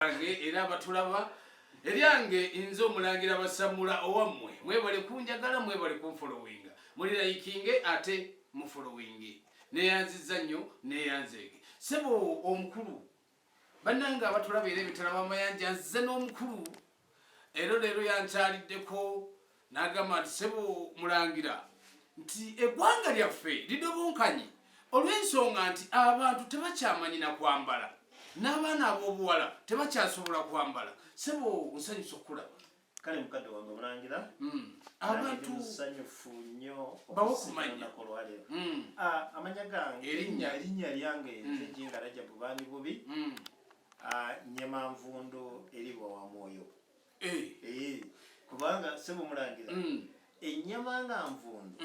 era batulaba eryange inzo omulangira basamula owammwe mwebale kunjagala mwebale kunfollowinga muli likinge ate mufollowinge neyanziza nnyo neyanzeege sebo omukulu bannanga abatulaba era ebitala b'amayanja nzize n'omukulu leero yankyaliddeko n'agamba nti sebo mulangira nti eggwanga lyaffe lidobonkanye olw'ensonga nti abantu tebakyamanyi na kwambala n'abaana ab'obuwala tebakyasobola kwambala sebo nsanyusa okulaba kale mukadde wange mulangira abantu nsanyufu nnyo bawo kumanya amanya gange erinnya lyange ejinga Rajabu Bani bubi nyemanvundo eriwa wa mwoyo kubanga sebo mulangira ennyama nga nvundo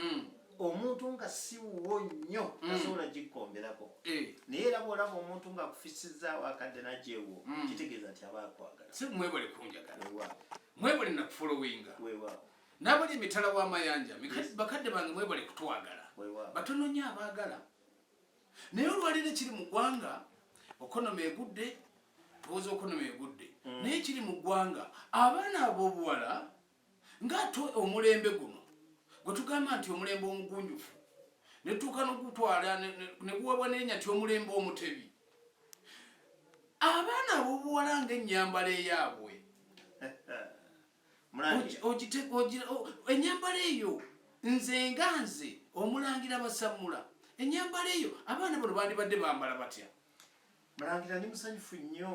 omuntu nga siwo nnyo tasobola gikkomberako naye era bw'olaba omuntu nga akufisizaawo akadde najeewo kitegeeza nti aba akwagala si mwebale kunjagala mwebale nakufollowinga n'abali emitala w'amayanja bakadde bange mwebale kutwagala batono nnyo abaagala naye olwaliro ekiri mu ggwanga okonomi egudde tuwoza okonomi egudde naye ekiri mu ggwanga abaana ab'obuwala ng'ate omulembe guno gwe tugamba nti omulembe omugunjufu netuuka n'ogutwala ne guwabwa n'erinnya nti omulembe omutebi abaana ab'obuwala ng'ennyambala eyaabwe ennyambala eyo nze nga nze omulangira basamula ennyambala eyo abaana bano bandibadde bambala batya mulangira ndi musanyufu nnyo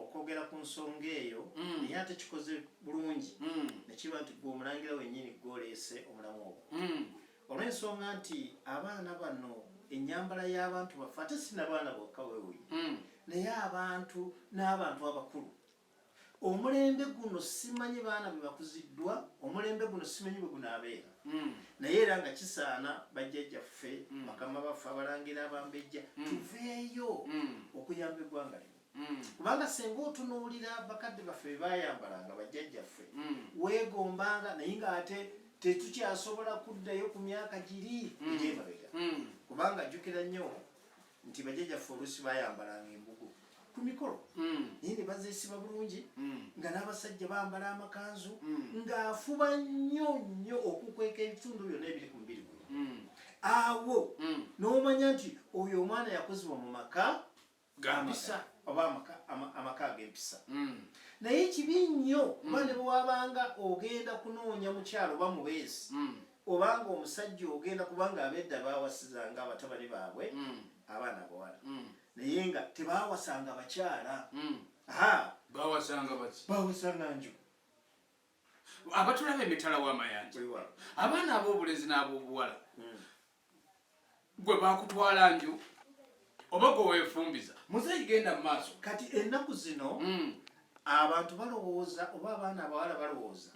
okwogera ku nsonga eyo naye ate kikoze bulungi nekiba nti gwe omulangira wennyini gwoleese omulamu ogwo olw'ensonga nti abaana bano ennyambala y'abantu baffe ate si nabaana bokka weewuyi naye abantu n'abantu abakulu omulembe guno simanyi baana bwe bakuziddwa omulembe guno simanyi bwe gunaabeera naye era nga kisaana bajjajjaffe bakama baffe abalangira abambejja tuveeyo okuyamba eggwanga lino kubanga senga otunuulira bakadde baffe be bayambalanga bajjajjaffe weegombanga naye ng'ate tetukyasobola kuddayo ku myaka giri egy'emabega kubanga jjukira nnyo nti bajjajjaffe oluusi bayambalanga embugo ku mikolo naye ne bazeesiba bulungi nga n'abasajja bambala amakanzu ng'afuba nnyo nnyo okukweka ebitundu byonna ebiri ku mubiri gwe awo n'omanya nti oyo omwana yakozebwa mu maka gampisa oba amaka ag'empisa naye kibi nnyo kuba ne bwewabanga ogenda kunoonya mukyalo oba mubeesi obanga omusajja ogenda kubanga abedda baawasizanga abatabani baabwe abaana abawala naye nga tebaawasanga bakyala baawasanga nju abatulaba emitala w'amayanja abaana ab'obulenzi n'ab'obuwala gwe bakutwala nju oba gwe weefumbiza muzeeyi genda mu maaso kati ennaku zino abantu balowooza oba abaana abawala balowooza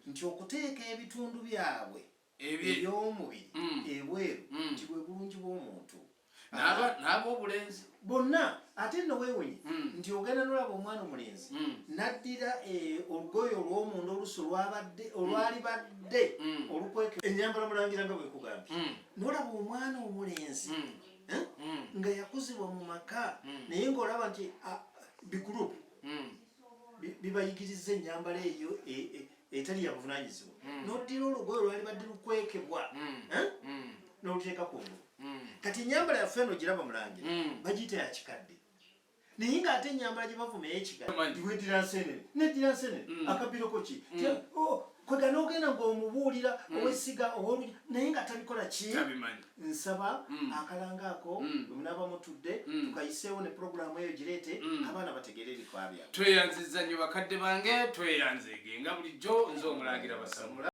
nti okuteeka ebitundu byabwe eby'omubiri ebweru nti bwe bulungi bw'omuntu n'ab'obulenzi bonna ate nno weewunye nti ogenda nolaba omwana omulenzi naddira olugoye olw'omunda olusi olwali badde olukweke ennyambala mulangira nga bwekugambye nolaba omwana omulenzi nga yakuzibwa mu maka naye ng'olaba nti bigurupu bibayigiriza ennyambala eyo etali ya buvunaanyizibwa n'oddira olugoye olwali badde lukwekebwa n'oluteeka ku ngulu kati ennyambala yaffe eno giraba mulangira bagiyita ya kikadde naye ng'ate ennyambala gye bavuma ey'ekikadde weddira nsenene neddira nsenene akabiroko ki kwega n'ogenda ng'omubuulira ow'essiga ow'olugi naye nga tabikola ki nsaba akalanga ako bwe munaaba mutudde tukayiseewo ne puroguramu eyo gireete abaana bategeere ebikwa byabwe tweyanziza nnyo bakadde bange tweyanzeege nga bulijjo nze omulangira basamula